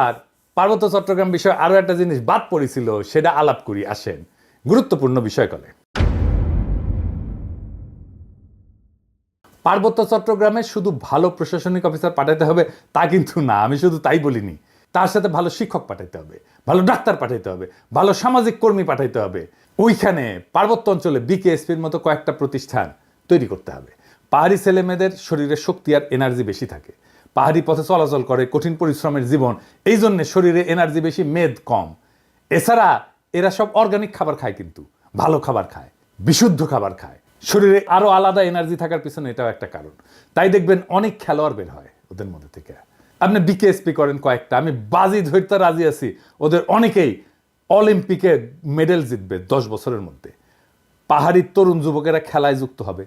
আর পার্বত্য চট্টগ্রাম বিষয়ে আরো একটা জিনিস বাদ পড়েছিল, সেটা আলাপ করি আসেন। গুরুত্বপূর্ণ বিষয় কলে পার্বত্য চট্টগ্রামে শুধু ভালো প্রশাসনিক অফিসার পাঠাতে হবে তা কিন্তু না, আমি শুধু তাই বলিনি। তার সাথে ভালো শিক্ষক পাঠাইতে হবে, ভালো ডাক্তার পাঠাইতে হবে, ভালো সামাজিক কর্মী পাঠাইতে হবে। ওইখানে পার্বত্য অঞ্চলে বিকেএসপির মতো কয়েকটা প্রতিষ্ঠান তৈরি করতে হবে। পাহাড়ি ছেলে মেয়েদের শরীরে শক্তি আর এনার্জি বেশি থাকে, পাহাড়ি পথে চলাচল করে, কঠিন পরিশ্রমের জীবন, এই জন্য শরীরে এনার্জি বেশি, মেদ কম। এছাড়া এরা সব অর্গানিক খাবার খায়, কিন্তু ভালো খাবার খায়, বিশুদ্ধ খাবার খায়, শরীরে আরো আলাদা এনার্জি থাকার পিছনে এটাও একটা কারণ। তাই দেখবেন অনেক খেলোয়াড় বের হয় ওদের মধ্যে থেকে। আপনি বিকেএসপি করেন কয়েকটা, আমি বাজি ধরতে রাজি আছি ওদের অনেকেই অলিম্পিকে মেডেল জিতবে 10 বছরের মধ্যে। পাহাড়ি তরুণ যুবকেরা খেলায় যুক্ত হবে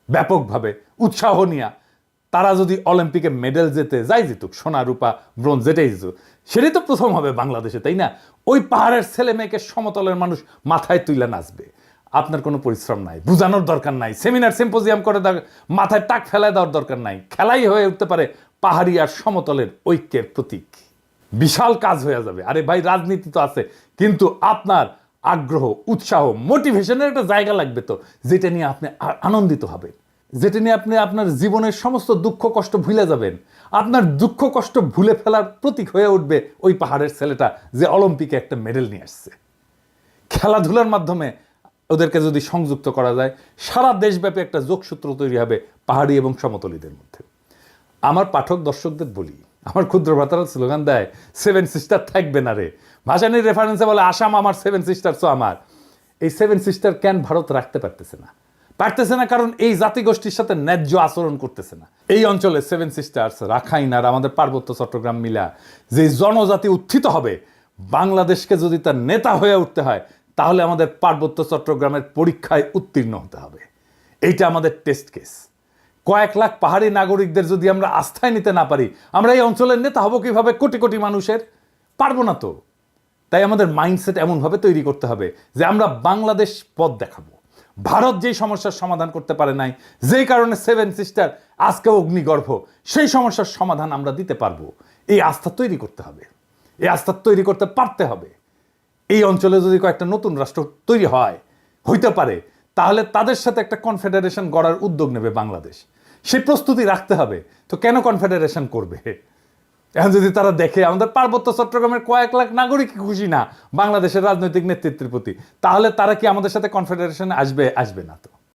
ব্যাপকভাবে, উৎসাহ নিয়া। তারা যদি অলিম্পিকে মেডেল জেতে, যাই জিতুক, সোনা রূপা ব্রোঞ্জ যেটাই জিতুক, সেটাই তো প্রথম হবে বাংলাদেশে, তাই না? ওই পাহাড়ের ছেলে মেয়েকে সমতলের মানুষ মাথায় তুইলা নাচবে। আপনার কোনো পরিশ্রম নাই, বুঝানোর দরকার নাই, সেমিনার সিম্পোজিয়াম করে মাথায় টাক ফেলায় দেওয়ার দরকার নাই। খেলাই হয়ে উঠতে পারে পাহাড়ি আর সমতলের ঐক্যের প্রতীক। বিশাল কাজ হয়ে যাবে। আরে ভাই, রাজনীতি তো আছে, কিন্তু আপনার আগ্রহ, উৎসাহ, মোটিভেশনের একটা জায়গা লাগবে তো, যেটা নিয়ে আপনি আনন্দিত হবেন, যেটা নিয়ে আপনি আপনার জীবনের সমস্ত দুঃখ কষ্ট ভুলে যাবেন। আপনার দুঃখ কষ্ট ভুলে ফেলার প্রতীক হয়ে উঠবে ওই পাহাড়ের ছেলেটা যে অলিম্পিকে একটা মেডেল নিয়ে আসছে। খেলাধুলার মাধ্যমে ওদেরকে যদি সংযুক্ত করা যায়, সারা দেশব্যাপী একটা যোগসূত্র তৈরি হবে পাহাড়ি এবং সমতলীদের মধ্যে। আমার পাঠক দর্শকদের বলি, আমার ক্ষুদ্র ভ্রাতারা স্লোগান দেয়, 7 সিস্টার থাকবে না রে। ভাসানির রেফারেন্সে বলে আসাম আমার, 7 সিস্টার তো আমার। এই 7 সিস্টার কেন ভারত রাখতে পারতেছে না? কারণ এই জাতিগোষ্ঠীর সাথে ন্যায্য আচরণ করতেছে না। এই অঞ্চলে 7 সিস্টার্স, রাখাইন আর আমাদের পার্বত্য চট্টগ্রাম মিলা যে জনজাতি উত্থিত হবে, বাংলাদেশকে যদি তার নেতা হয়ে উঠতে হয়, তাহলে আমাদের পার্বত্য চট্টগ্রামের পরীক্ষায় উত্তীর্ণ হতে হবে। এইটা আমাদের টেস্ট কেস। কয়েক লাখ পাহাড়ি নাগরিকদের যদি আমরা আস্থায় নিতে না পারি, আমরা এই অঞ্চলের নেতা হব কিভাবে কোটি কোটি মানুষের? পারবো না তো। তাই আমাদের মাইন্ডসেট এমনভাবে তৈরি করতে হবে যে আমরা বাংলাদেশ পথ দেখাবো। ভারত যেই সমস্যার সমাধান করতে পারে নাই, যেই কারণে 7 সিস্টার আজকে অগ্নিগর্ভ, সেই সমস্যার সমাধান আমরা দিতে পারবো। এই আস্থা তৈরি করতে হবে, এই আস্থা তৈরি করতে পারতে হবে। এই অঞ্চলে যদি কয়েকটা নতুন রাষ্ট্র তৈরি হইতে পারে, তাহলে তাদের সাথে একটা কনফেডারেশন গড়ার উদ্যোগ নেবে বাংলাদেশ। সেই প্রস্তুতি রাখতে হবে। তো কেন কনফেডারেশন করবে? এখন যদি তারা দেখে আমাদের পার্বত্য চট্টগ্রামের কয়েক লাখ নাগরিক খুশি না বাংলাদেশের রাজনৈতিক নেতৃত্বের প্রতি, তাহলে তারা কি আমাদের সাথে কনফেডারেশনে আসবে? আসবে না তো।